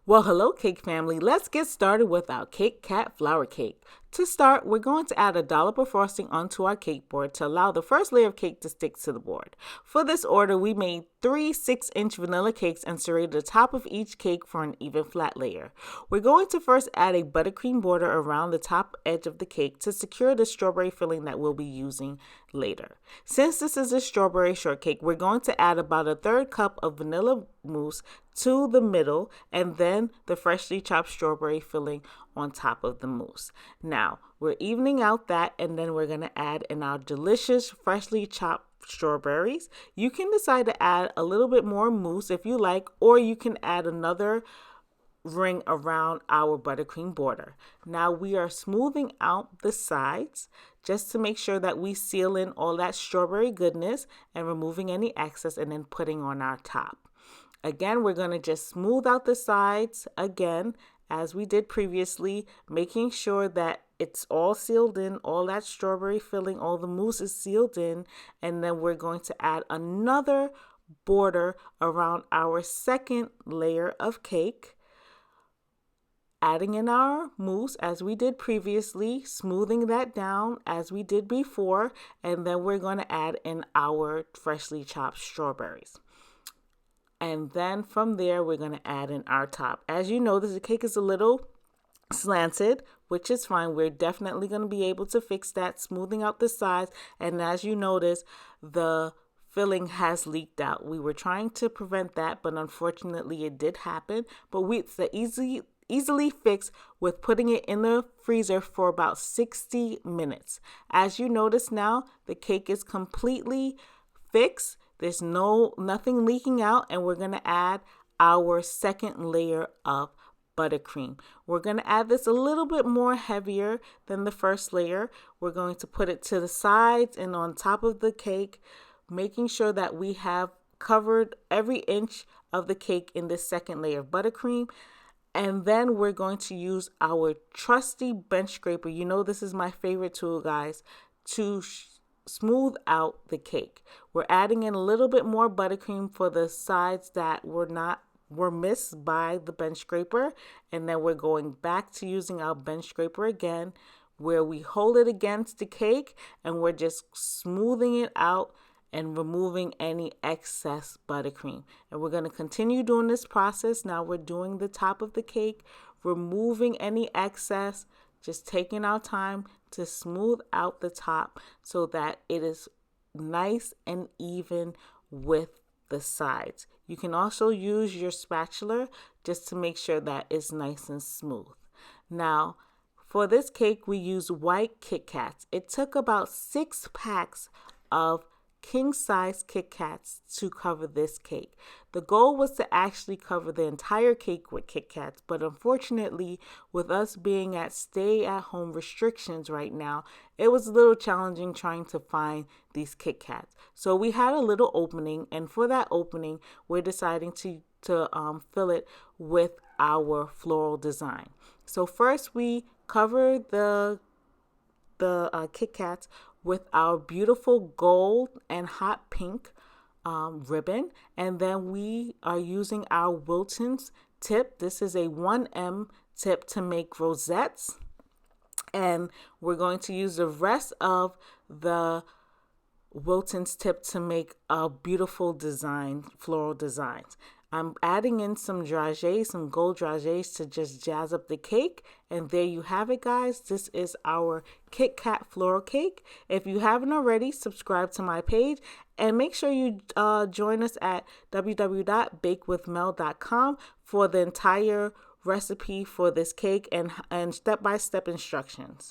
Well, hello, cake family. Let's get started with our Cake Cat flour cake. To start, we're going to add a dollop of frosting onto our cake board to allow the first layer of cake to stick to the board. For this order, we made 3 6-inch vanilla cakes and serrated the top of each cake for an even flat layer. We're going to first add a buttercream border around the top edge of the cake to secure the strawberry filling that we'll be using later. Since this is a strawberry shortcake, we're going to add about a third cup of vanilla mousse to the middle and then the freshly chopped strawberry filling on top of the mousse. Now, we're evening out that, and then we're going to add in our delicious freshly chopped strawberries. You can decide to add a little bit more mousse if you like, or you can add another ring around our buttercream border. Now we are smoothing out the sides just to make sure that we seal in all that strawberry goodness and removing any excess and then putting on our top. Again, we're going to just smooth out the sides again as we did previously, making sure that it's all sealed in, all that strawberry filling, all the mousse is sealed in, and then we're going to add another border around our second layer of cake, adding in our mousse as we did previously, smoothing that down as we did before, and then we're going to add in our freshly chopped strawberries. And then from there, we're going to add in our top. As you know, the cake is a little slanted, which is fine. We're definitely going to be able to fix that, smoothing out the sides. And as you notice, the filling has leaked out. We were trying to prevent that, but unfortunately it did happen. But it's easily fixed with putting it in the freezer for about 60 minutes. As you notice now, the cake is completely fixed. There's nothing leaking out, and we're going to add our second layer of buttercream. We're going to add this a little bit more heavier than the first layer. We're going to put it to the sides and on top of the cake, making sure that we have covered every inch of the cake in this second layer of buttercream. And then we're going to use our trusty bench scraper. You know this is my favorite tool, guys, to smooth out the cake. We're adding in a little bit more buttercream for the sides that were missed by the bench scraper, and then we're going back to using our bench scraper again, where we hold it against the cake and we're just smoothing it out and removing any excess buttercream. And we're going to continue doing this process. Now we're doing the top of the cake, removing any excess, just taking our time to smooth out the top so that it is nice and even with the sides. You can also use your spatula just to make sure that it's nice and smooth. Now, for this cake, we use white Kit Kats. It took about 6 packs of king-size Kit Kats to cover this cake. The goal was to actually cover the entire cake with Kit Kats, but unfortunately, with us being at stay-at-home restrictions right now, it was a little challenging trying to find these Kit Kats. So we had a little opening, and for that opening, we're deciding to fill it with our floral design. So first, we cover the Kit Kats with our beautiful gold and hot pink ribbon. And then we are using our Wilton's tip. This is a 1M tip to make rosettes. And we're going to use the rest of the Wilton's tip to make a beautiful design, floral designs. I'm adding in some dragées, some gold dragées to just jazz up the cake. And there you have it, guys. This is our Kit Kat floral cake. If you haven't already, subscribe to my page and make sure you join us at www.bakewithmel.com for the entire recipe for this cake and step-by-step instructions.